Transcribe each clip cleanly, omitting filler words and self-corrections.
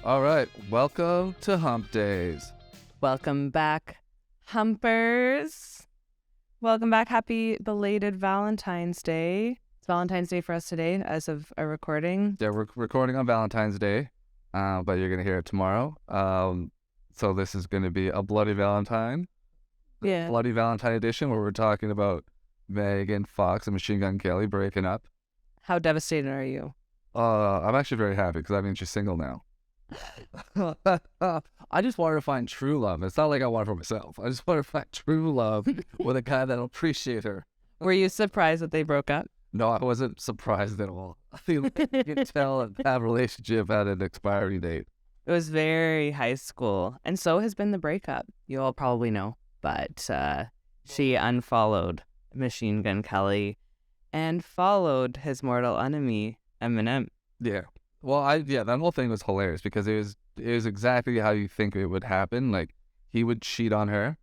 All right, welcome to Humpdays. Welcome back, Humpers. Welcome back. Happy belated Valentine's Day. It's Valentine's Day for us today as of our recording. Yeah, we're recording on Valentine's Day, but you're going to hear it tomorrow. So this is going to be a Bloody Valentine. Yeah. Bloody Valentine edition where we're talking about Megan Fox and Machine Gun Kelly breaking up. How devastated are you? I'm actually very happy because I mean she's single now. I just want her to find true love. It's not like I want it for myself. I just want her to find true love with a guy that'll appreciate her. Were you surprised that they broke up? No, I wasn't surprised at all. I feel like you can tell that relationship had an expiry date. It was very high school, and so has been the breakup. You all probably know, but she unfollowed Machine Gun Kelly and followed his mortal enemy, Eminem. Yeah. Well, that whole thing was hilarious because it was exactly how you think it would happen. Like, he would cheat on her,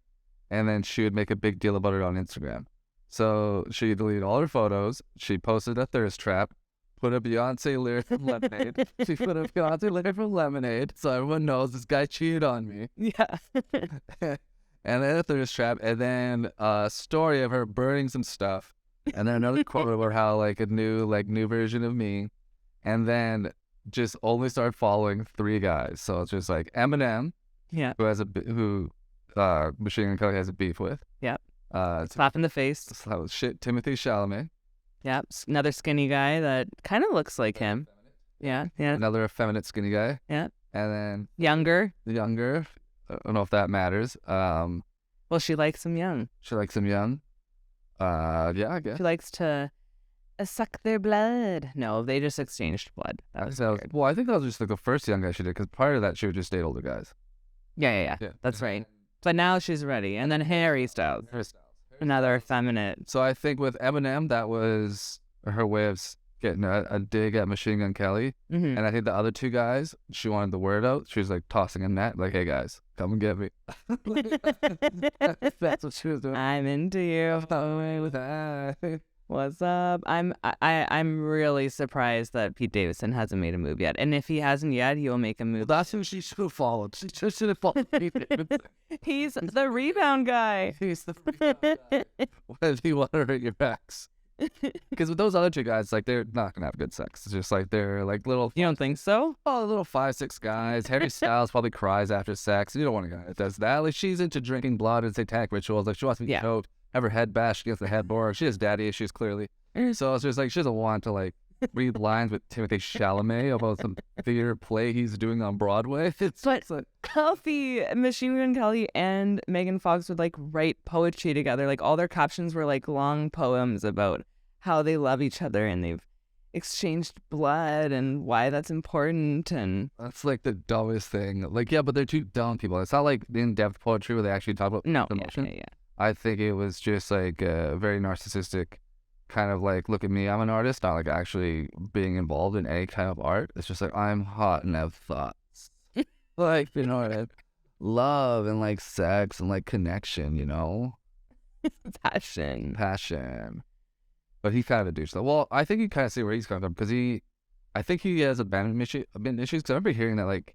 and then she would make a big deal about it on Instagram. So she deleted all her photos. She posted a thirst trap, put a Beyonce lyric from Lemonade. She put a Beyonce lyric from Lemonade, so everyone knows this guy cheated on me. Yeah. And then a thirst trap, and then a story of her burning some stuff, and then another quote about how like a new version of me, and then just only started following 3 guys. So it's just like Eminem, Yeah. who Machine Gun Kelly has a beef with. Yep. Slap in the face. Timothy Chalamet. Yep. Another skinny guy that kind of looks like him. Yeah. Yeah. Another effeminate skinny guy. Yeah. And then Younger. the younger. I don't know if that matters. Well, she likes him young. She likes him young. Yeah, I guess. She likes to suck their blood. No, they just exchanged blood. That was weird. Well, I think that was just like the first young guy she did, because prior to that, she would just date older guys. Yeah. That's right. But now she's ready. And then Harry Styles. Another effeminate. So I think with Eminem, that was her way of getting a dig at Machine Gun Kelly. Mm-hmm. And I think the other 2 guys, she wanted the word out. She was like tossing a net, like, "Hey guys, come and get me." That's what she was doing. I'm into you. With that. What's up? I'm really surprised that Pete Davidson hasn't made a move yet. And if he hasn't yet, he'll make a move. That's who she should have followed. She just should have followed Pete Davidson. He's the rebound guy. He's the guy. What does he want to hurt your backs? Because with those other 2 guys, like, they're not gonna have good sex. It's just like they're like little. You don't think so? Oh, little 5-6 guys. Harry Styles probably cries after sex. You don't want a guy that does that. Like, she's into drinking blood and satanic rituals. Like, she wants to be choked, have her head bashed against the headboard. She has daddy issues, clearly. So it's just like she doesn't want to like read lines with Timothy Chalamet about some theater play he's doing on Broadway. It's like Alfie, Machine Gun Kelly, and Megan Fox would like write poetry together. Like all their captions were like long poems about how they love each other and they've exchanged blood and why that's important. And that's like the dumbest thing. Like, yeah, but they're 2 dumb people. It's not like in-depth poetry where they actually talk about emotion. Yeah. I think it was just like a very narcissistic kind of like, look at me, I'm an artist, not like actually being involved in any kind of art. It's just like, I'm hot and have thoughts. Like, you know what I mean? Love and like sex and like connection, you know? Passion. But he kind of a douche though. Well, I think you kind of see where he's coming from, because I think he has abandonment issues, because I remember hearing that like,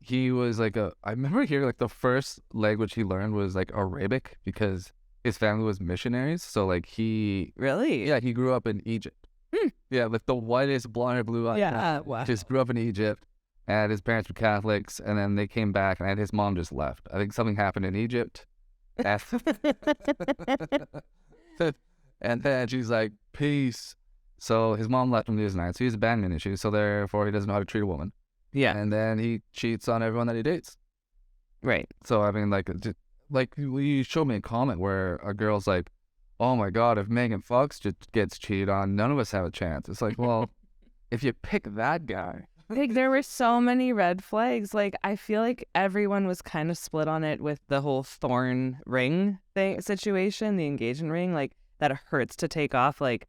he was like I remember hearing like the first language he learned was like Arabic, because his family was missionaries. So like he grew up in Egypt. Yeah, like the whitest blonde hair, blue eyes. Yeah, wow. Just grew up in Egypt, and his parents were Catholics, and then they came back, and his mom just left. I think something happened in Egypt. And then she's like, peace. So his mom left him to his 9. So he has abandonment issues. So therefore he doesn't know how to treat a woman. Yeah. And then he cheats on everyone that he dates. Right. So, I mean, like you showed me a comment where a girl's like, oh my God, if Megan Fox just gets cheated on, none of us have a chance. It's like, well, if you pick that guy. Like, there were so many red flags. Like, I feel like everyone was kind of split on it with the whole thorn ring thing situation, the engagement ring, like, that hurts to take off. Like,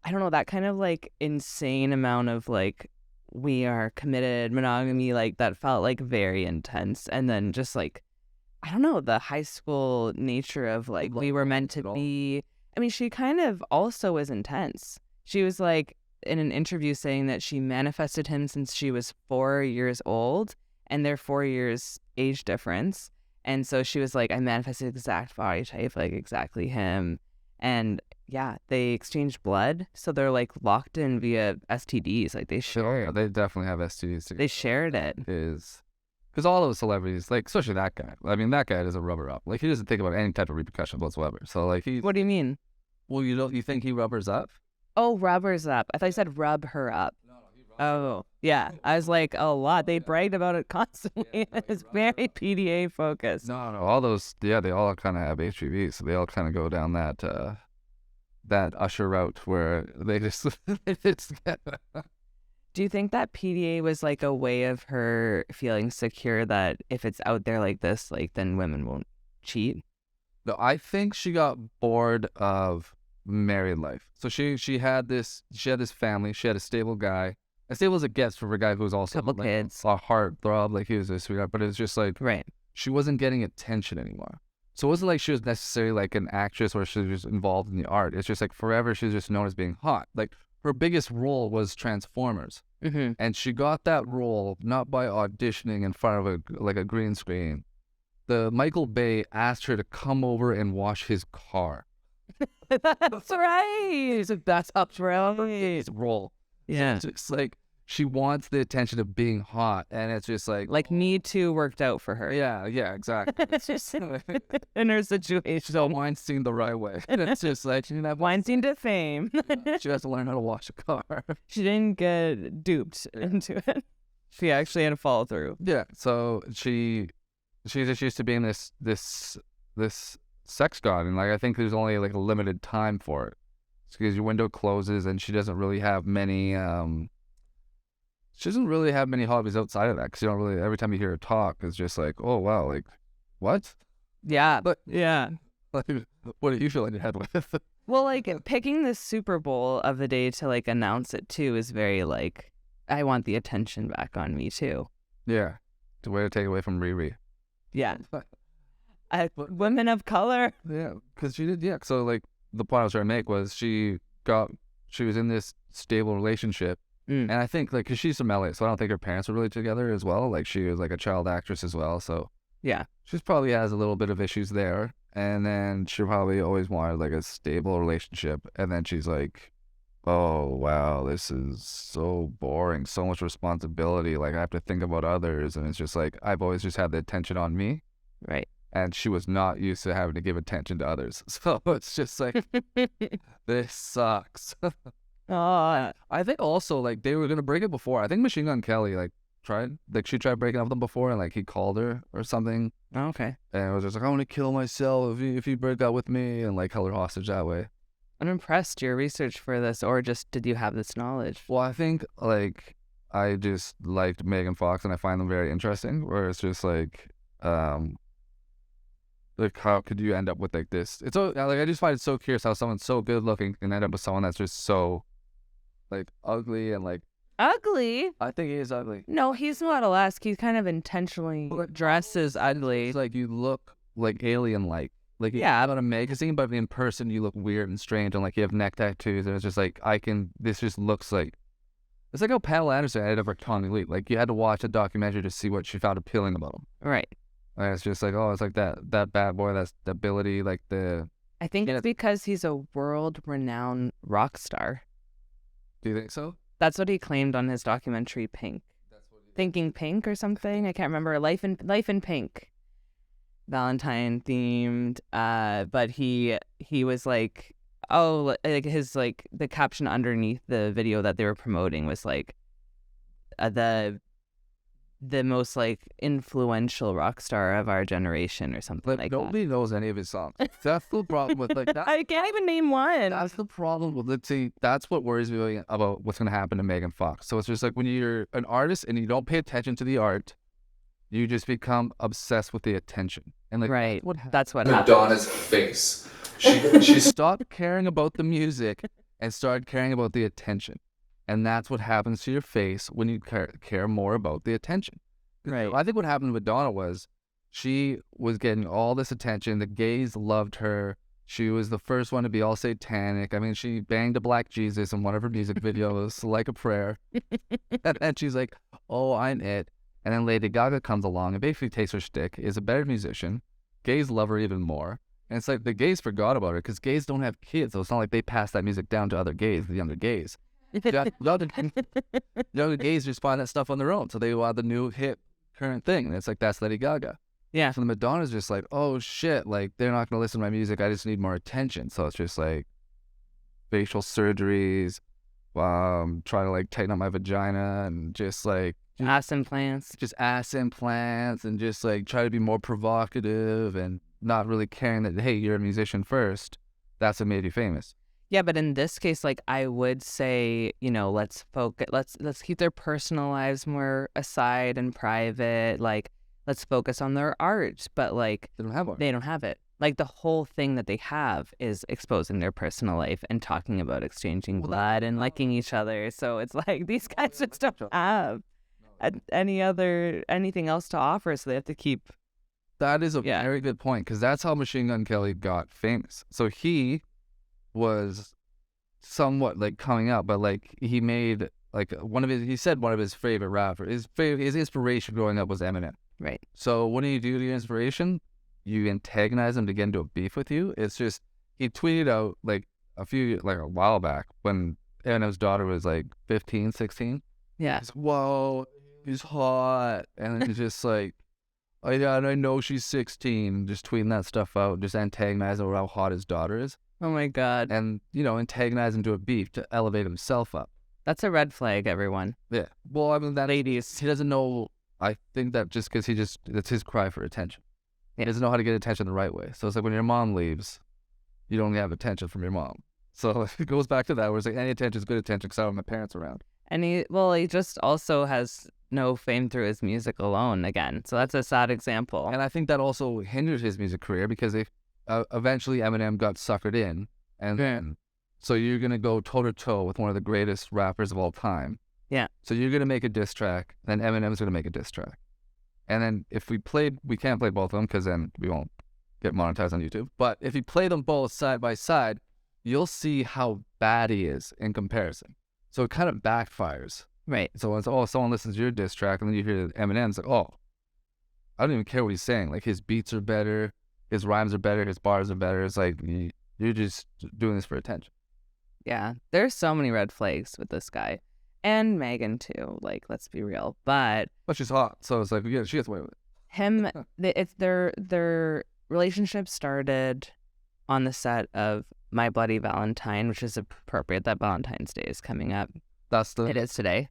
I don't know, that kind of, like, insane amount of, like, we are committed monogamy, like that felt like very intense. And then just like, I don't know, the high school nature of like, we were meant to be. I mean, she kind of also was intense. She was like in an interview saying that she manifested him since she was 4 years old and they're 4 years age difference. And so she was like, I manifested exact body type, like exactly him. And yeah, they exchanged blood. So they're like locked in via STDs. Like they shared. They definitely have STDs together. They shared it. Is because all those celebrities, like especially that guy. I mean, that guy doesn't rubber up. Like he doesn't think about any type of repercussions whatsoever. So like he. What do you mean? Well, you think he rubbers up? Oh, rubbers up. I thought you said rub her up. Oh, yeah. I was like, a lot. They bragged about it constantly. It's very PDA focused. No, all those, yeah, they all kind of have HPV, so they all kind of go down that that usher route where they just it's. Do you think that PDA was like a way of her feeling secure that if it's out there like this, like then women won't cheat? No, I think she got bored of married life. So she had this family. She had a stable guy. As stable as it gets for a guy who's also Couple like, kids. a heartthrob, like he was a sweetheart. But it's just like Right. she wasn't getting attention anymore. So it wasn't like she was necessarily like an actress or she was just involved in the art. It's just like forever she was just known as being hot. Like her biggest role was Transformers. Mm-hmm. And she got that role not by auditioning in front of a green screen. The Michael Bay asked her to come over and wash his car. That's right. That's up to his role. Yeah. It's just like she wants the attention of being hot, and it's just like Me Too worked out for her. yeah, exactly. It's just in her situation. She's all Weinstein the right way. It's just like she didn't have Weinstein to fame. She has to learn how to wash a car. She didn't get duped into it. She actually had to follow through. Yeah, so she's just used to being this sex god, and like I think there's only like a limited time for it. It's because your window closes, and she doesn't really have many hobbies outside of that. Because you don't really, every time you hear her talk, it's just like, oh wow, like what? Yeah. But yeah. like, what do you feel in your head with? Well, like picking the Super Bowl of the day to like announce it too is very like, I want the attention back on me too. Yeah, the way to take away from Riri. Yeah. Women of color. Yeah, because she did. Yeah, so like the point I was trying to make was she was in this stable relationship, and I think like because she's from LA, so I don't think her parents were really together as well. Like she was like a child actress as well, so yeah, she probably has a little bit of issues there. And then she probably always wanted like a stable relationship, and then she's like, oh wow, this is so boring, so much responsibility. Like I have to think about others, and it's just like I've always just had the attention on me. Right. And she was not used to having to give attention to others. So it's just like, this sucks. Oh, I think also, like, they were going to break it before. I think Machine Gun Kelly, like, she tried breaking up with them before, and, like, he called her or something. okay. And it was just like, I want to kill myself if you break up with me, and, like, held her hostage that way. I'm impressed your research for this, or just did you have this knowledge? Well, I think, like, I just liked Megan Fox, and I find them very interesting, where it's just like how could you end up with like this? It's so like I just find it so curious how someone so good looking can end up with someone that's just so like ugly and like Ugly? I think he is ugly. No, he's not Alaska. He's kind of intentionally dressed as ugly. It's like you look like alien like Yeah. on a magazine, but in person you look weird and strange, and like you have neck tattoos, and it's just like this just looks like it's like how Pamela Anderson ended up with Tommy Lee. Like you had to watch a documentary to see what she found appealing about him. Right. And it's just like, oh, it's like that bad boy, that's the ability, like the. I think it's because he's a world-renowned rock star. Do you think so? That's what he claimed on his documentary Pink. Thinking Pink or something. I can't remember. Life in Pink. Valentine themed. But he was like, oh, like his like the caption underneath the video that they were promoting was like, the most like influential rock star of our generation or something like nobody knows any of his songs. That's the problem with like that. I can't even name one. That's the problem with let's see. That's what worries me about what's gonna happen to Megan Fox. So it's just like when you're an artist and you don't pay attention to the art, you just become obsessed with the attention. And like right, that's what Madonna's face. She stopped caring about the music and started caring about the attention. And that's what happens to your face when you care more about the attention. Right. I think what happened with Madonna was she was getting all this attention. The gays loved her. She was the first one to be all satanic. I mean, she banged a black Jesus in one of her music videos, like a prayer. And then she's like, oh, I'm it. And then Lady Gaga comes along and basically takes her shtick, is a better musician. Gays love her even more. And it's like the gays forgot about her because gays don't have kids. So it's not like they pass that music down to other gays, the younger gays. Younger gays just find that stuff on their own. So they want the new hip current thing. And it's like, that's Lady Gaga. Yeah. So the Madonna's just like, oh shit, like they're not going to listen to my music. I just need more attention. So it's just like facial surgeries, trying to like tighten up my vagina and just like ass implants. Just ass implants and just like try to be more provocative and not really caring that, hey, you're a musician first. That's what made you famous. Yeah, but in this case, like I would say, you know, let's focus. Let's keep their personal lives more aside and private. Like, let's focus on their art. But like, They don't have art. They don't have it. Like the whole thing that they have is exposing their personal life and talking about exchanging blood and liking each other. So it's like these guys just don't have anything else to offer. So they have to keep. That is a very good point, because that's how Machine Gun Kelly got famous. So he was somewhat like coming up, but like he made like one of his favorite rappers, his inspiration growing up was Eminem. Right. So what do you do to your inspiration? You antagonize him to get into a beef with you. It's just, he tweeted out like a while back when Eminem's daughter was like 15, 16. Yeah. He's, whoa, he's hot. And then he's just like, oh yeah, and I know she's 16. Just tweeting that stuff out, just antagonizing over how hot his daughter is. Oh my God. And, you know, antagonize him to a beef to elevate himself up. That's a red flag, everyone. Yeah. Well, I mean, ladies. He doesn't know. I think that just because it's his cry for attention. Yeah. He doesn't know how to get attention the right way. So it's like when your mom leaves, you don't have attention from your mom. So it goes back to that where it's like any attention is good attention because I don't have my parents around. And he just also has no fame through his music alone again. So that's a sad example. And I think that also hindered his music career because eventually Eminem got suckered in. And so you're going to go toe-to-toe with one of the greatest rappers of all time. Yeah. So you're going to make a diss track, then Eminem's going to make a diss track. And then if we can't play both of them because then we won't get monetized on YouTube. But if you play them both side by side, you'll see how bad he is in comparison. So it kind of backfires. Right. So it's, someone listens to your diss track and then you hear Eminem's like, oh, I don't even care what he's saying. Like his beats are better, his rhymes are better, his bars are better. It's like, you're just doing this for attention. Yeah. There's so many red flags with this guy. And Megan too, like, let's be real. But she's hot, so it's like, yeah, she gets away with it. It's their relationship started on the set of My Bloody Valentine, which is appropriate that Valentine's Day is coming up. It is today,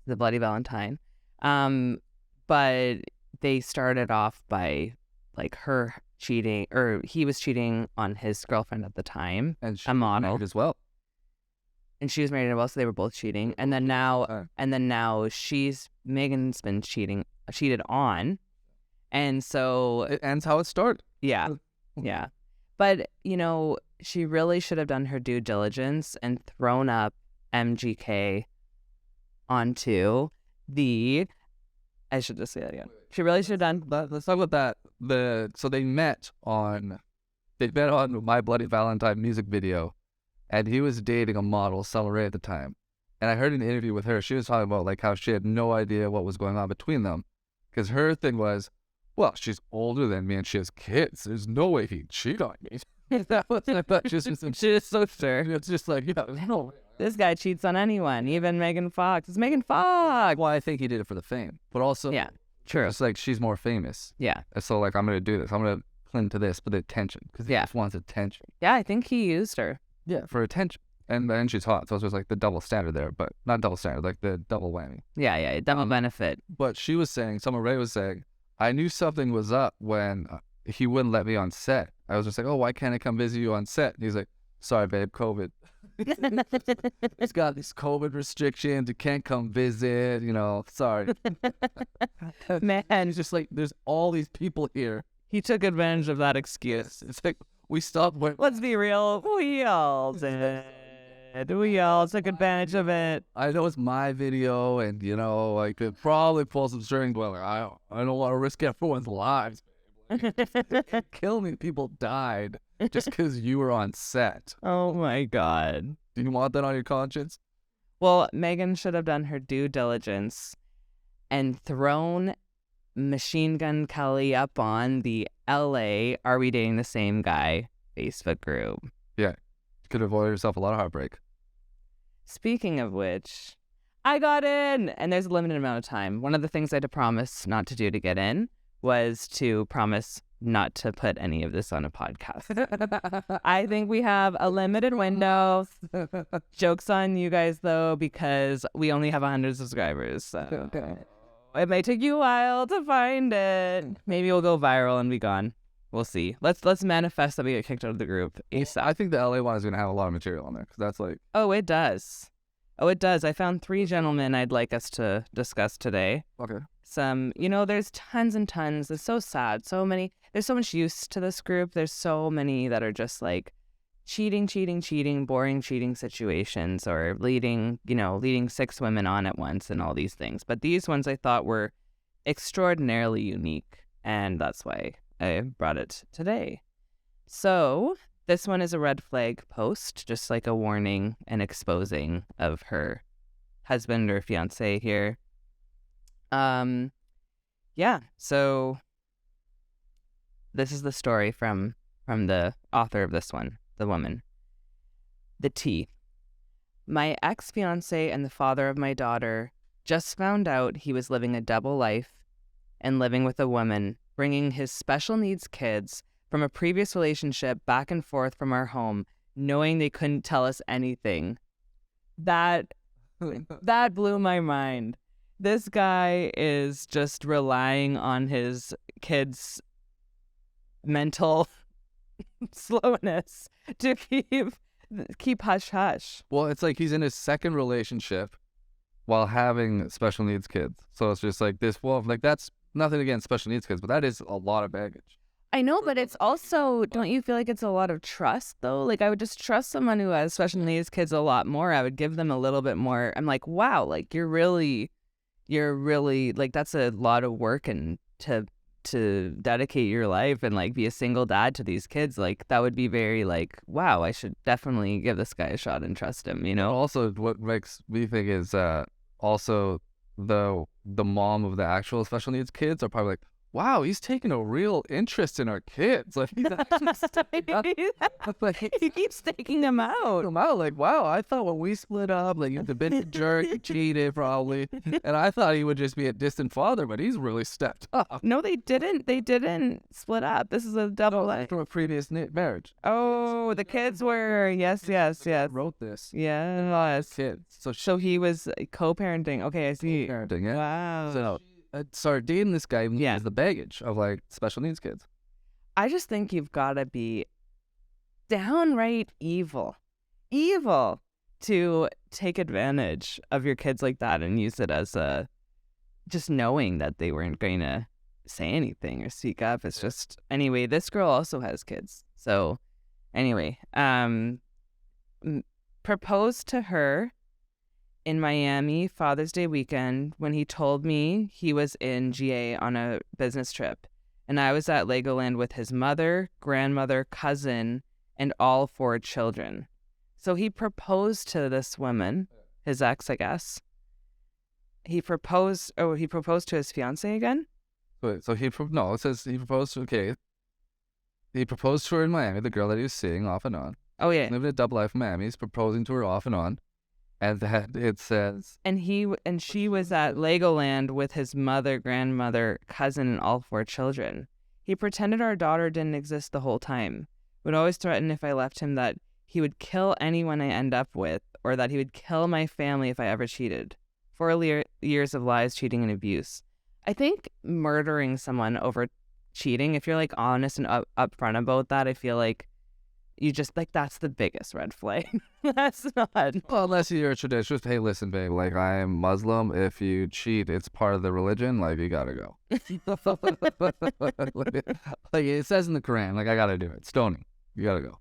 the Bloody Valentine. But they started off by like her cheating, or he was cheating on his girlfriend at the time, and she a model as well. And she was married as well, so they were both cheating. And then now, Megan's been cheated on, and so it ends how it started. Yeah, yeah. But you know, she really should have done her due diligence and thrown up MGK onto the. I should just say that again. She really should have done. Let's talk about that. So they met on My Bloody Valentine music video. And he was dating a model, Summer Rae, at the time. And I heard an interview with her. She was talking about like how she had no idea what was going on between them. Because her thing was, well, she's older than me and she has kids. There's no way he'd cheat on me. That was, I thought she was so sure. It's just like, yeah, no. This guy cheats on anyone, even Megan Fox. It's Megan Fox. Well, I think he did it for the fame. But also, yeah, true. It's like she's more famous. Yeah. And so like, I'm going to do this. I'm going to cling to this for the attention. Because he just wants attention. Yeah, I think he used her. Yeah, for attention. And then she's hot, so it's just like the double standard there, but not double standard, like the double whammy. Yeah, double benefit. But she was saying, Summer Rae was saying, I knew something was up when he wouldn't let me on set. I was just like, oh, why can't I come visit you on set? And he's like, sorry, babe, COVID. He's got these COVID restrictions, you can't come visit, you know, sorry. Man. He's just like, there's all these people here. He took advantage of that excuse. It's like, we stopped. Let's be real. We all did. We all took advantage of it. I know it's my video, and you know, I could probably pull some string, but like, I don't want to risk everyone's lives. Like, kill me. People died just because you were on set. Oh my God. Do you want that on your conscience? Well, Megan should have done her due diligence and thrown Machine Gun Kelly up on the LA Are We Dating the Same Guy Facebook group. Yeah. You could avoid yourself a lot of heartbreak. Speaking of which, I got in, and there's a limited amount of time. One of the things I had to promise not to do to get in was to promise not to put any of this on a podcast. I think we have a limited window. Joke's on you guys, though, because we only have 100 subscribers. So it may take you a while to find it. Maybe we'll go viral and be gone. We'll see. Let's manifest that we get kicked out of the group. I think the LA one is going to have a lot of material on there because that's like... Oh, it does. Oh, it does. I found 3 gentlemen I'd like us to discuss today. Okay. Some, there's tons and tons. It's so sad. So many. There's so much use to this group. There's so many that are just like cheating, boring cheating situations, or leading 6 women on at once and all these things. But these ones I thought were extraordinarily unique, and that's why I brought it today. So this one is a red flag post, just like a warning and exposing of her husband or fiance here. Yeah, so this is the story from the author of this one, the woman. The tea. My ex-fiance and the father of my daughter just found out he was living a double life and living with a woman, bringing his special needs kids from a previous relationship back and forth from our home, knowing they couldn't tell us anything. That blew my mind. This guy is just relying on his kids' mental slowness to keep hush-hush. Well, it's like he's in his second relationship while having special needs kids. So it's just like this, well, like that's nothing against special needs kids, but that is a lot of baggage. I know, but it's also, don't you feel like it's a lot of trust, though? Like, I would just trust someone who has special needs kids a lot more. I would give them a little bit more. I'm like, wow, like, you're really, like, that's a lot of work, and to dedicate your life and, like, be a single dad to these kids, like, that would be very, like, wow, I should definitely give this guy a shot and trust him, Also, what makes me think is also the mom of the actual special needs kids are probably like, wow, he's taking a real interest in our kids. Like, he's actually he keeps taking them out. Like, wow, I thought when we split up, like, you've been a jerk, you cheated probably, and I thought he would just be a distant father, but he's really stepped up. No, they didn't. They didn't split up. This is a double life from a previous marriage. Oh, the kids were yes. Wrote this. Yes. Kids. So he was co-parenting. Okay, I see. Co-parenting, yeah. Wow. So started dating this guy who has the baggage of like special needs kids. I just think you've got to be downright evil to take advantage of your kids like that and use it as just knowing that they weren't going to say anything or speak up. It's just, anyway, this girl also has kids. So anyway, proposed to her in Miami Father's Day weekend when he told me he was in GA on a business trip. And I was at Legoland with his mother, grandmother, cousin, and all 4 children. So he proposed to this woman, his ex, I guess. He proposed to his fiance again? Wait, so it says he proposed to, okay. He proposed to her in Miami, the girl that he was seeing off and on. Oh, yeah. Living a double life in Miami. He's proposing to her off and on. And it says... And she was at Legoland with his mother, grandmother, cousin, and all 4 children. He pretended our daughter didn't exist the whole time. Would always threaten if I left him that he would kill anyone I end up with, or that he would kill my family if I ever cheated. 4 years of lies, cheating, and abuse. I think murdering someone over cheating, if you're like honest and upfront about that, I feel like you just, like, that's the biggest red flag. That's not. Well, unless you're a traditionalist, hey, listen, babe, like, I am Muslim. If you cheat, it's part of the religion. Like, you gotta go. Like, it says in the Quran, like, I gotta do it. Stoning. You gotta go.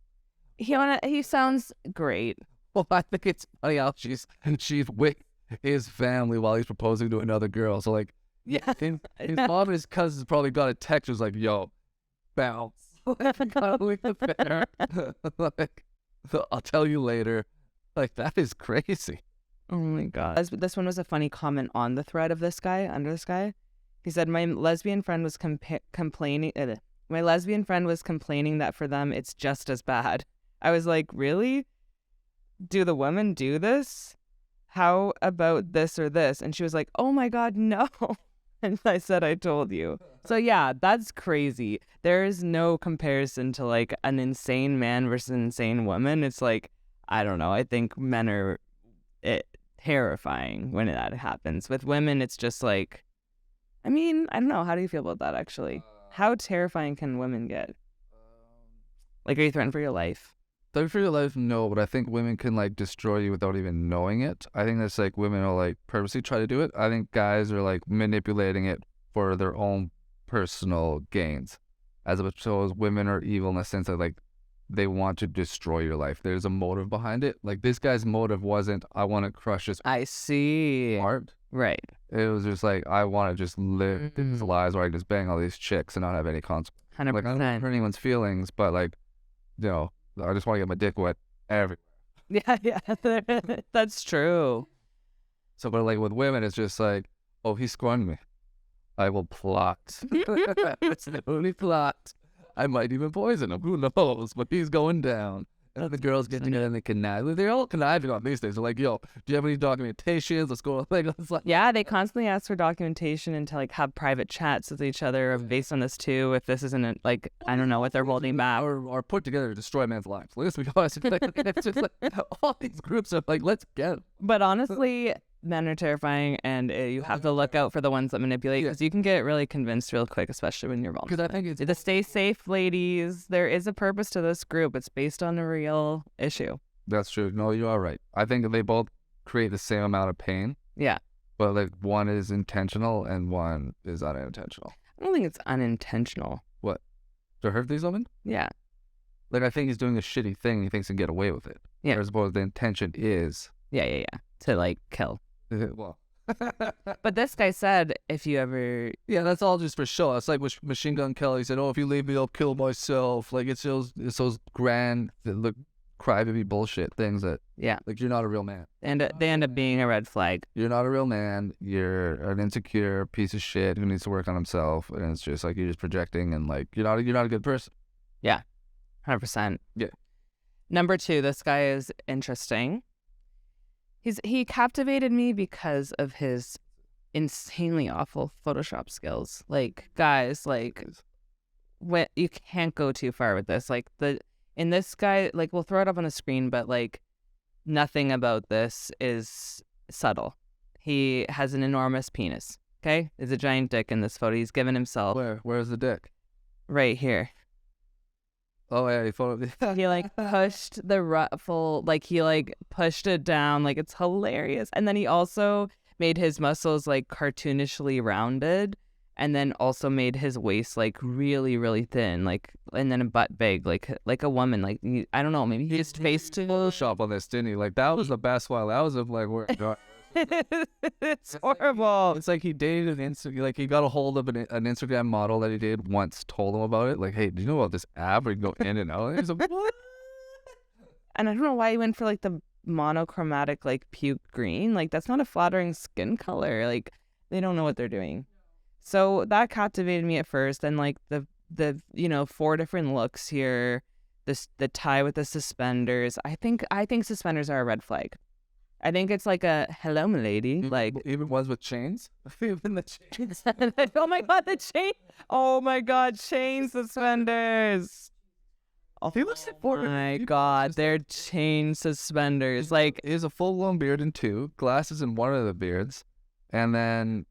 He sounds great. Well, I think it's funny how she's with his family while he's proposing to another girl. So, like, yeah, his mom and his cousins probably got a text. It was like, yo, bounce. Like, I'll tell you later. Like, that is crazy. Oh my god. This one was a funny comment on the thread of this guy, under this guy. He said, my lesbian friend was complaining that for them it's just as bad. I was like, really? Do the women do this? How about this or this? And she was like, oh my God, no. And I said, I told you. So yeah, that's crazy. There is no comparison to like an insane man versus an insane woman. It's like, I don't know. I think men are terrifying when that happens. With women, it's just like, I mean, I don't know. How do you feel about that, actually? How terrifying can women get? Like, are you threatened for your life? Threatened for your life, no, but I think women can, like, destroy you without even knowing it. I think that's, like, women will, like, purposely try to do it. I think guys are, like, manipulating it for their own personal gains. As opposed to women are evil in the sense that, like, they want to destroy your life. There's a motive behind it. Like, this guy's motive wasn't, I want to crush his I see. heart. Right. It was just like, I want to just live these lives where I can just bang all these chicks and not have any consequences. 100%. Like, I don't hurt anyone's feelings, but, like, you know, I just want to get my dick wet everywhere. Yeah, that's true. So, but, like, with women, it's just like, oh, he scorned me. I will plot. It's the only plot. I might even poison him. Who knows? But he's going down. And the girls get together and they connive. They're all conniving on these things. They're like, yo, do you have any documentations? Let's go. Like, yeah, they constantly ask for documentation and to like have private chats with each other based on this too. If this isn't like, I don't know what they're holding back. Or put together to destroy man's lives. Let's be honest. It's just like, all these groups are like, let's get them. But honestly, men are terrifying, and you have to look out for the ones that manipulate, because you can get really convinced real quick, especially when you're vulnerable. Because I think it's the stay safe, ladies. There is a purpose to this group. It's based on a real issue. That's true. No, you are right. I think they both create the same amount of pain. Yeah. But like one is intentional and one is unintentional. I don't think it's unintentional. What? To hurt these women? Yeah. Like, I think he's doing a shitty thing. He thinks he can get away with it. Yeah. Whereas both the intention is. Yeah. To like kill. Well. But this guy said, if you ever. Yeah, that's all just for show. It's like with Machine Gun Kelly said, oh, if you leave me, I'll kill myself. Like, it's those grand, look, crybaby bullshit things that. Yeah. Like, you're not a real man. And they end up being a red flag. You're not a real man. You're an insecure piece of shit who needs to work on himself. And it's just like, you're just projecting and like, you're not a good person. Yeah. 100%. Yeah. Number 2, this guy is interesting. He captivated me because of his insanely awful Photoshop skills. Like, guys, like, when you can't go too far with this. Like, in this guy, like, we'll throw it up on the screen, but like, nothing about this is subtle. He has an enormous penis. Okay, there's a giant dick in this photo. He's given himself. Where's the dick? Right here. Oh yeah, he like pushed the ruffle, like he like pushed it down, like it's hilarious. And then he also made his muscles like cartoonishly rounded, and then also made his waist like really, really thin, like, and then a butt big, like a woman. Like, I don't know, maybe he just faced to Photoshop on this, didn't he? Like, that was the best one. That was like where. It's horrible. It's like he dated like he got a hold of an Instagram model that he dated once, told him about it. Like, hey, do you know about this app where you can go in and out? And he's like, what? And I don't know why he went for like the monochromatic, like puke green. Like, that's not a flattering skin color. Like, they don't know what they're doing. So that captivated me at first. And like the 4 different looks here, the tie with the suspenders. I think suspenders are a red flag. I think it's like a hello, milady. Like, even ones with chains. Even the chains. Oh my god, the chain! Oh my god, chain suspenders. Oh my god, they're chain suspenders. Like, he has a full-blown beard in 2, glasses in one of the beards, and then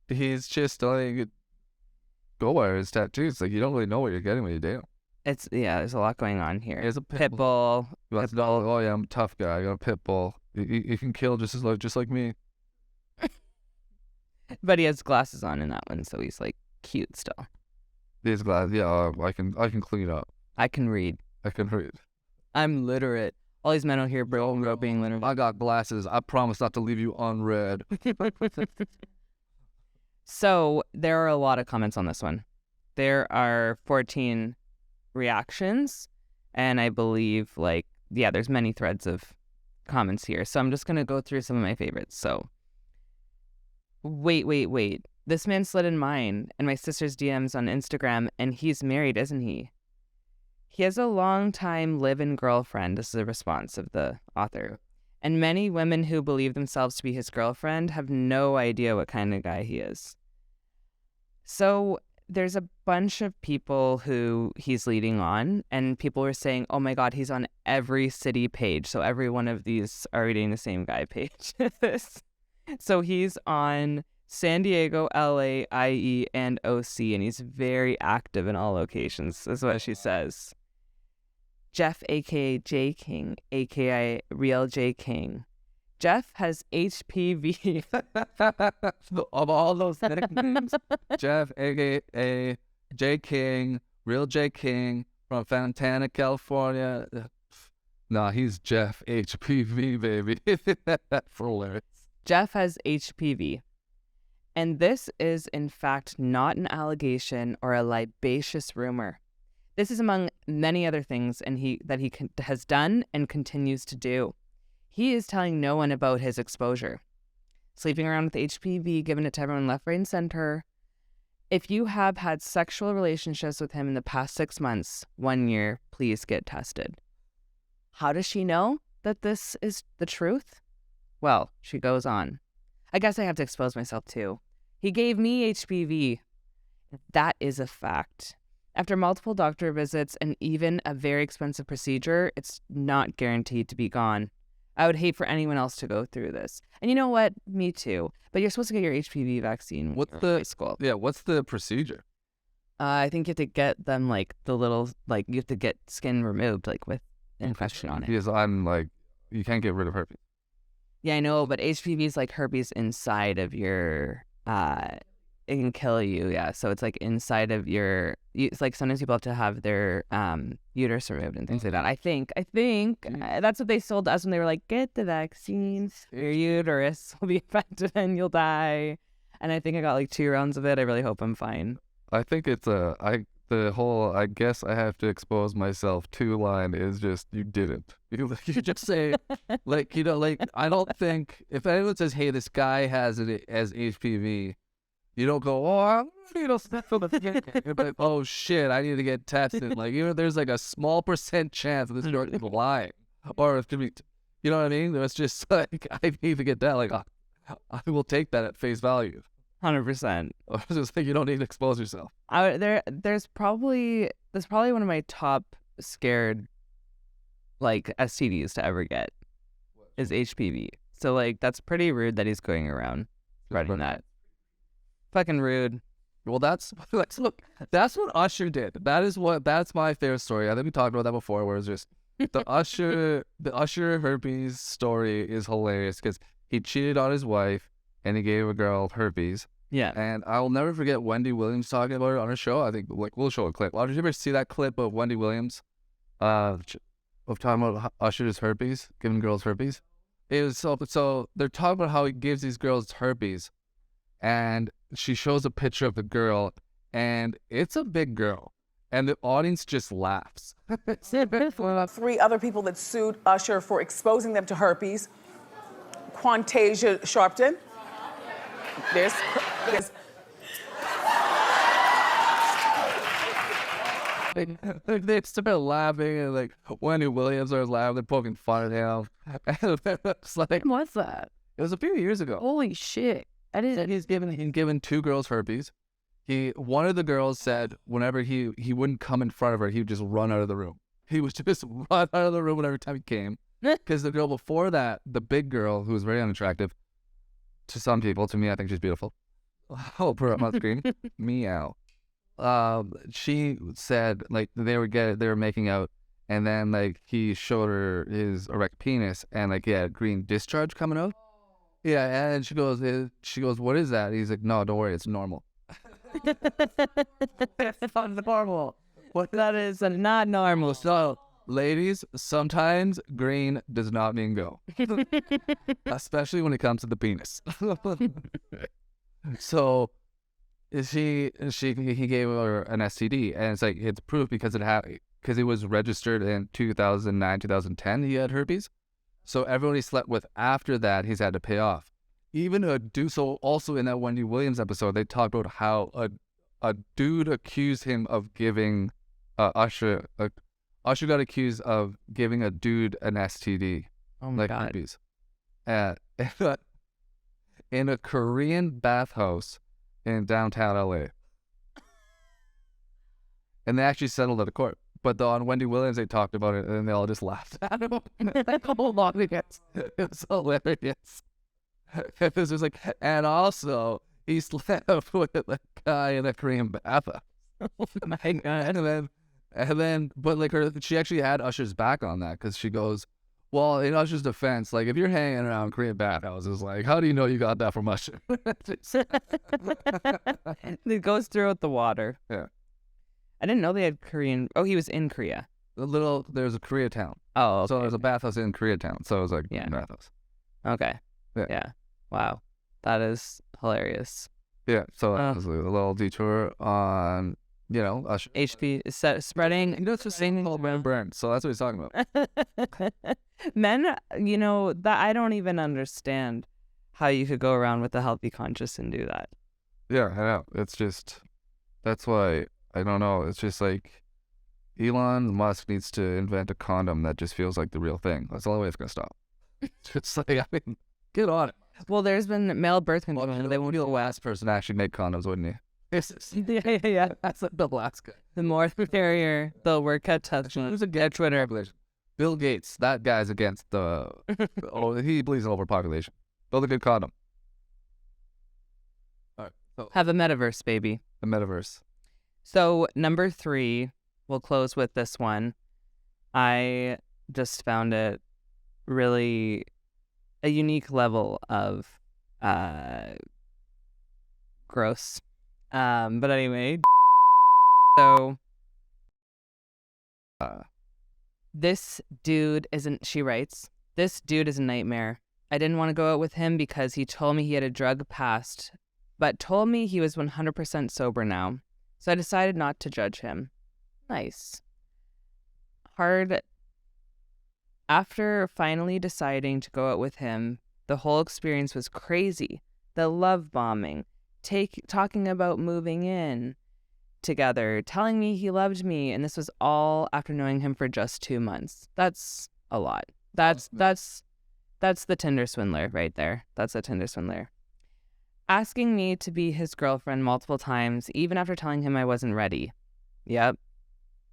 he's just like go wire his tattoos. Like, you don't really know what you're getting when you date him. There's a lot going on here. He has a pit bull. Oh yeah, I'm a tough guy. I got a pit bull. You can kill just like me. But he has glasses on in that one, so he's like cute still. These glasses, yeah. I can clean up. I can read. I'm literate. All these men out here about being literate. I got glasses. I promise not to leave you unread. So there are a lot of comments on this one. There are 14 reactions, and I believe there's many threads of comments here. So I'm just gonna go through some of my favorites. So wait. This man slid in mine and my sister's DMs on Instagram, and he's married, isn't he? He has a long-time live-in girlfriend. This is a response of the author. And many women who believe themselves to be his girlfriend have no idea what kind of guy he is. So there's a bunch of people who he's leading on, and people are saying, oh my God, he's on every city page. So every one of these are reading the same guy page. So he's on San Diego, LA, IE, and OC, and he's very active in all locations. That's what she says. Jeff, aka J King, aka Real J King. Jeff has HPV. Of all those nicknames, Jeff, aka J King, Real J King from Fontana, California. Nah, he's Jeff HPV, baby. That's hilarious. Jeff has HPV. And this is, in fact, not an allegation or a libatious rumor. This is among many other things has done and continues to do. He is telling no one about his exposure. Sleeping around with HPV, giving it to everyone left, right, and center. If you have had sexual relationships with him in the past 6 months, 1 year, please get tested. How does she know that this is the truth? Well, she goes on. I guess I have to expose myself too. He gave me HPV. That is a fact. After multiple doctor visits and even a very expensive procedure, it's not guaranteed to be gone. I would hate for anyone else to go through this. And you know what? Me too. But you're supposed to get your HPV vaccine when you're in high school. Yeah, what's the procedure? I think you have to get them you have to get skin removed with infection on it. Because you can't get rid of herpes. Yeah, I know, but HPV is like herpes inside of your, it can kill you, yeah. So it's inside of your, it's sometimes people have to have their uterus removed and things like that. I think that's what they sold to us when they were like, get the vaccine, your uterus will be affected and you'll die. And I think I got 2 rounds of it. I really hope I'm fine. I think it's the whole, I guess I have to expose myself to line is just, you didn't. You just say, I don't think, if anyone says, hey, this guy has it as HPV, you don't go, oh, you're like, oh shit, I need to get tested. There's a small % chance of this girl is lying. Or if, you know what I mean? It's just I need to get that. I will take that at face value. 100%. I was just you don't need to expose yourself. There's probably one of my top scared STDs to ever get is HPV. So that's pretty rude that he's going around spreading that. Fucking rude. Well, that's what Usher did. That's my favorite story. I think we talked about that before, where it's just the Usher herpes story is hilarious because he cheated on his wife and he gave a girl herpes. Yeah. And I'll never forget Wendy Williams talking about it on her show. I think we'll show a clip. Did you ever see that clip of Wendy Williams of talking about Usher's herpes, giving girls herpes? It was so they're talking about how he gives these girls herpes, and she shows a picture of the girl, and it's a big girl, and the audience just laughs. 3 other people that sued Usher for exposing them to herpes. Quantasia Sharpton. There's they started laughing, and Wendy Williams was laughing, they're poking fun at him. It's When was that? it was a few years ago. Holy shit. I didn't. He's given 2 girls herpes. One of the girls said whenever he wouldn't come in front of her, he would just run out of the room. He would just run out of the room every time he came. Because the girl before that, the big girl, who was very unattractive to some people, to me, I think she's beautiful. I'll put her up on screen. Meow. She said they were making out, and then he showed her his erect penis, and he had a green discharge coming out. Yeah, and she goes, what is that? He's like, no, don't worry, it's normal. It's not normal. That is not normal. So, ladies, sometimes green does not mean go, especially when it comes to the penis. So, he gave her an STD, and it's proof because it was registered in 2009, 2010. He had herpes. So everyone he slept with after that, he's had to pay off. even a dude. So also in that Wendy Williams episode, they talked about how a dude accused him of giving Usher got accused of giving a dude an STD, Oh my like God. herpes, uh, in a Korean bathhouse in downtown LA. And they actually settled at a court. But on Wendy Williams, they talked about it, and they all just laughed at him. It was hilarious. It was just like, and also, he slept with a guy in a Korean bathhouse. Oh my God. And then, but like she actually had Usher's back on that, because she goes, well, in Usher's defense, like if you're hanging around Korean bathhouses, like how do you know you got that from Usher? It goes throughout the water. Yeah. I didn't know they had Korean. Oh, he was in Korea. There's a Koreatown. Oh, okay. So there's a bathhouse in Koreatown. So it was like Yeah. bathhouse. Okay. Yeah. Wow. That is hilarious. Yeah. So that was a little detour on, Usher. HP is spreading. It's just saying called man burn. So that's what he's talking about. Men, that I don't even understand how you could go around with a healthy conscience and do that. Yeah, I know. It's just, that's why, I don't know. It's just like Elon Musk needs to invent a condom that just feels like the real thing. That's the only way it's going to stop. It's like, I mean, get on it. Well, there's been male birth control. They won't be the last person to actually make condoms, wouldn't he? Yeah. That's like the last guy. The more the merrier. They'll work at Tesla. Who's against Twitter? Bill Gates. That guy's against the. He believes in overpopulation. Build a good condom. All right. So Have a metaverse, baby. the metaverse. So number 3, we'll close with this one. I just found it really a unique level of gross. But anyway, so this dude isn't, she writes, this dude is a nightmare. I didn't want to go out with him because he told me he had a drug past, but told me he was 100% sober now. So I decided not to judge him. Nice. Hard. After finally deciding to go out with him, the whole experience was crazy. The love bombing, talking about moving in together, telling me he loved me, and this was all after knowing him for just 2 months. That's a lot. That's the Tinder swindler right there. That's a Tinder swindler. Asking me to be his girlfriend multiple times, even after telling him I wasn't ready. Yep.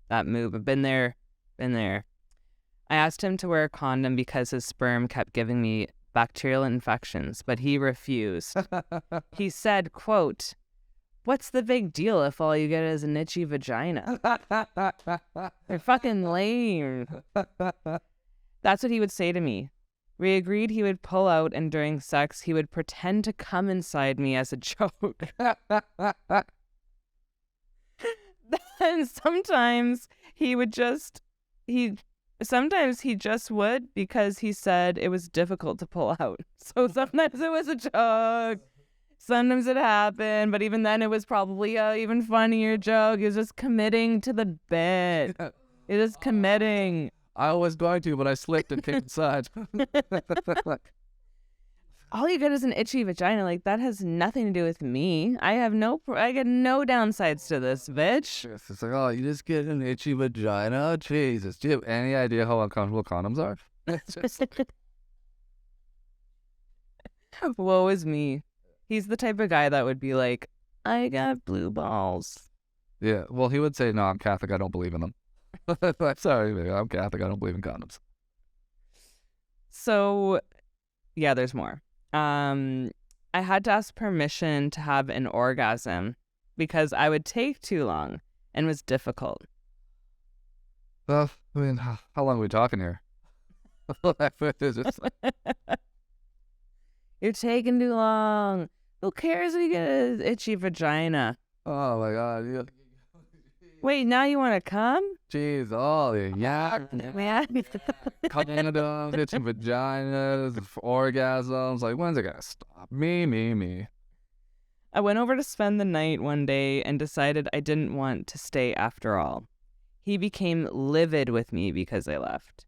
That move. I've been there. I asked him to wear a condom because his sperm kept giving me bacterial infections, but he refused. He said, quote, "What's the big deal if all you get is an itchy vagina?" They're fucking lame. That's what he would say to me. We agreed he would pull out, and during sex, he would pretend to come inside me as a joke. And sometimes he just would, because he said it was difficult to pull out. So sometimes it was a joke. Sometimes it happened, but even then it was probably a even funnier joke. He was just committing to the bit. He was committing. I was going to, but I slipped and came inside. All you get is an itchy vagina. Like, that has nothing to do with me. I get no downsides to this, bitch. It's like, oh, you just get an itchy vagina? Jesus. Do you have any idea how uncomfortable condoms are? It's just Woe is me. He's the type of guy that would be like, I got blue balls. Yeah, well, he would say, no, I'm Catholic, I don't believe in them. I'm sorry, man, I'm Catholic, I don't believe in condoms. So, yeah, there's more. I had to ask permission to have an orgasm because I would take too long and was difficult. Well, I mean, how long are we talking here? It's just like, You're taking too long. Who cares if you get an itchy vagina? oh my God. Yeah. Wait, now you want to come? Jeez, all the Man. condoms, itching vaginas, orgasms. Like, when's it gonna stop? Me. I went over to spend the night one day and decided I didn't want to stay after all. He became livid with me because I left.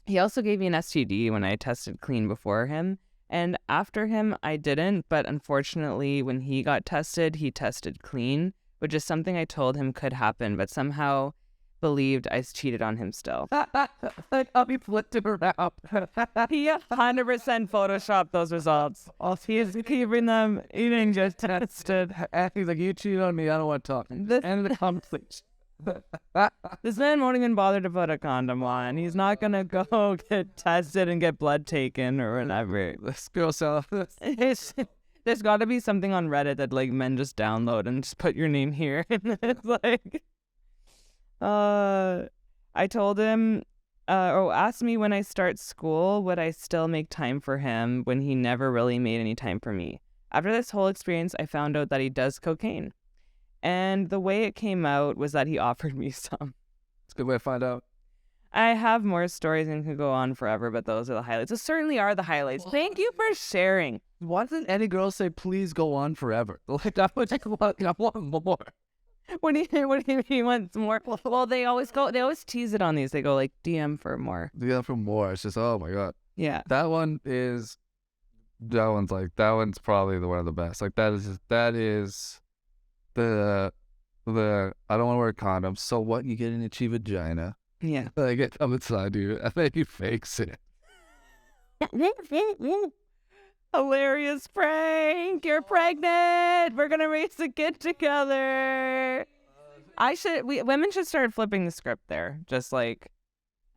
He also gave me an STD when I tested clean before him, And after him, I didn't. But unfortunately, when he got tested, he tested clean, which is something I told him could happen, but somehow believed I cheated on him still. I'll be flipped around. He 100% photoshopped those results. He's keeping them. He didn't just tested. He's like, you cheated on me. I don't want to talk. End of the conversation. This man won't even bother to put a condom on. He's not gonna go get tested and get blood taken or whatever. Let's go sell this. There's got to be something on Reddit that like men just download and just put your name here. And it's like, I told him, asked me when I start school, would I still make time for him when he never really made any time for me. After this whole experience, I found out that he does cocaine. And the way it came out was that he offered me some. It's a good way to find out. I have more stories and could go on forever, but those are the highlights. Those certainly are the highlights. Thank you for sharing. Why doesn't any girl say, please go on forever? Like, I want more. What do you want more? Well, they always tease it on these. They go like DM for more. Yeah, for more. It's just, oh my God. Yeah. That one's probably one of the best. Like, that is the I don't want to wear condoms. So what? You get an itchy vagina. Yeah. Like, it come inside you. I think he fakes it. Hilarious prank. You're pregnant. We're gonna raise a kid together. Women should start flipping the script there. Just like,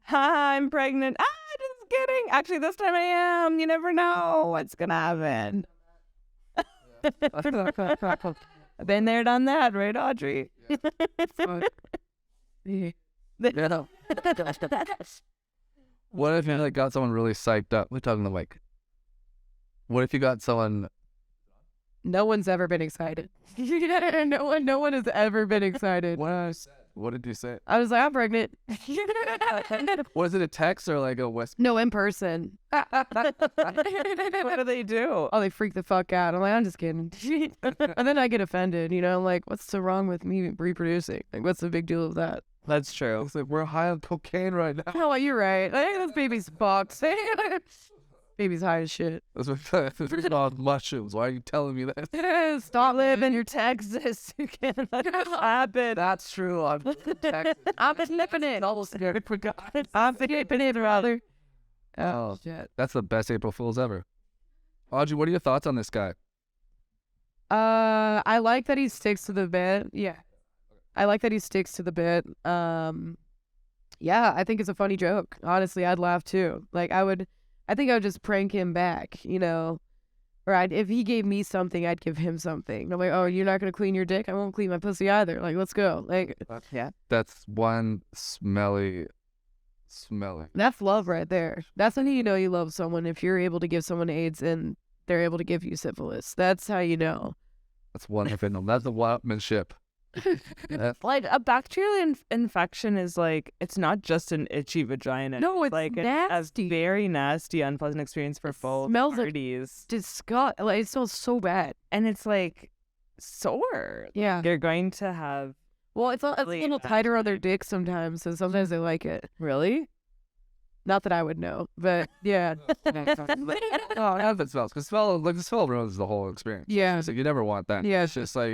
hi, I'm pregnant. Just kidding. Actually, this time I am. You never know what's gonna happen. Been there, done that, right, Audrey? Yeah. What if you got someone really psyched up? We're talking the mic. What if you got someone? No one's ever been excited. No one has ever been excited. What did you say? I was like, I'm pregnant. Was it a text or like a whisper? No, in person. What do they do? Oh, they freak the fuck out. I'm like, I'm just kidding. And then I get offended, I'm like, what's so wrong with me reproducing? Like, what's the big deal of that? That's true. It's like, we're high on cocaine right now. Oh, you're right. I think this baby's fucked. Baby's high as shit. That's what on mushrooms. Why are you telling me that? Stop living your Texas. You can't let this happen. That's true. I'm Texas. I'm sniffing it. Almost scared. I forgot. I'm sniffing it, rather. Oh, shit. That's the best April Fool's ever. Audrey, what are your thoughts on this guy? I like that he sticks to the bit. Yeah. I like that he sticks to the bit. Yeah, I think it's a funny joke. Honestly, I'd laugh too. Like, I think I would just prank him back, Or if he gave me something, I'd give him something. I'm like, oh, you're not going to clean your dick? I won't clean my pussy either. Like, let's go. Like, yeah. That's one smelly. That's love right there. That's when you know you love someone. If you're able to give someone AIDS and they're able to give you syphilis. That's how you know. That's wonderful. That's the one-upmanship. Like a bacterial infection is like, it's not just an itchy vagina. No, it's like nasty. A very nasty, unpleasant experience for both parties. Disgust. Like, it smells so bad, and it's like sore. Yeah, you're going to have. Well, it's a little tighter on their dick sometimes, so sometimes they like it. Really? Not that I would know, but yeah. Oh, how does it smell? Because the smell ruins the whole experience. Yeah. So you never want that. Yeah. It's just like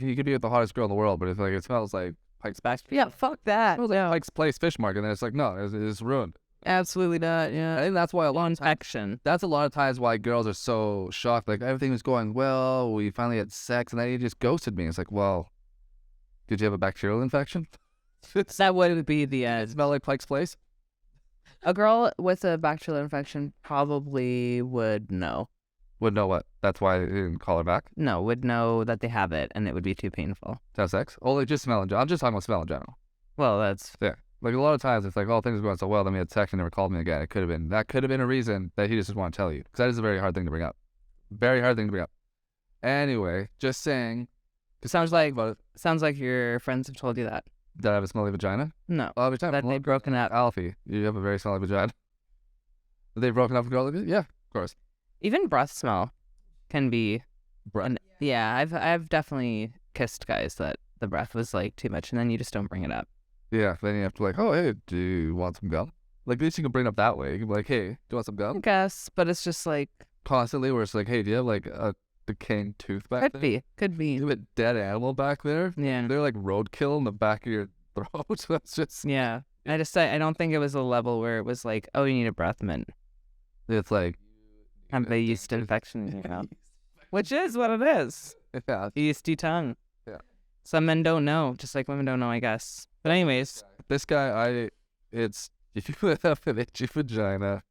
you could be with the hottest girl in the world, but it smells like Pike's Place. Yeah, fuck that. It smells like Pike's Place fish market, and then it's like, no, it's ruined. Absolutely not. Yeah. I think that's why a lot of times why girls are so shocked. Like, everything was going well, we finally had sex, and then he just ghosted me. It's like, well, did you have a bacterial infection? That would be the end. It smell like Pike's Place? A girl with a bacterial infection probably would know. Would know what? That's why they didn't call her back? No, would know that they have it, and it would be too painful. To have sex? Oh, like, just smell in general. I'm just talking about smell in general. Well, that's... Yeah. Like, a lot of times, it's like, oh, things are going so well, then we had sex and never called me again. That could have been a reason that he just didn't want to tell you. Because that is a very hard thing to bring up. Very hard thing to bring up. Anyway, just saying. Sounds like your friends have told you that. Did I have a smelly vagina? No. Oh, every time. That they've broken up. Alfie, you have a very smelly vagina. They've broken up with a girl like this? Yeah, of course. Even breath smell can be... Breath? Yeah, I've definitely kissed guys that the breath was like too much, and then you just don't bring it up. Yeah, then you have to like, oh, hey, do you want some gum? Like, at least you can bring it up that way. You can be like, hey, do you want some gum? I guess, but it's just like... constantly where it's like, hey, do you have like a decaying tooth back there? Could be. You have a dead animal back there? Yeah. They're like roadkill in the back of your throat. That's just, Yeah. I don't think it was a level where it was like, oh, you need a breath mint. it's like, Have a yeast infection in your mouth. Which is what it is. yeah. Yeasty tongue. Yeah. Some men don't know, just like women don't know, I guess. But anyways, This guy, it's, if you have an itchy vagina,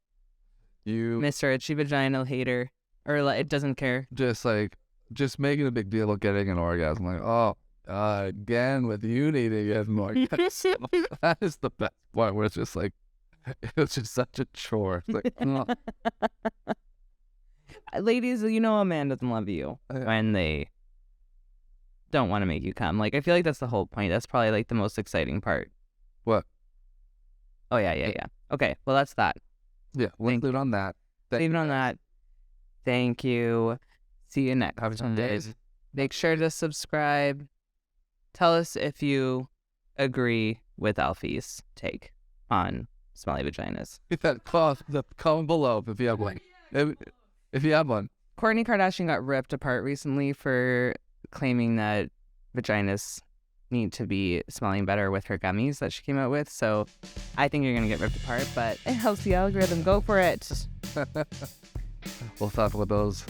you Mr. Itchy Vaginal hater. Or it doesn't care. just making a big deal of getting an orgasm. Like, oh, again with you needing an orgasm. That is the best part where it's just like, it's just such a chore. It's like, oh. Ladies, you know a man doesn't love you when they don't want to make you come. Like, I feel like that's the whole point. That's probably like the most exciting part. What? Oh, yeah. Okay, well, that's that. Yeah, let's leave it on that. Leave it on that. Thank you. See you next days. Make sure to subscribe. Tell us if you agree with Alfie's take on smelly vaginas. Comment below if you have one. If you have one. Kourtney Kardashian got ripped apart recently for claiming that vaginas need to be smelling better with her gummies that she came out with. So I think you're going to get ripped apart, but it helps the algorithm. Go for it. We'll talk about those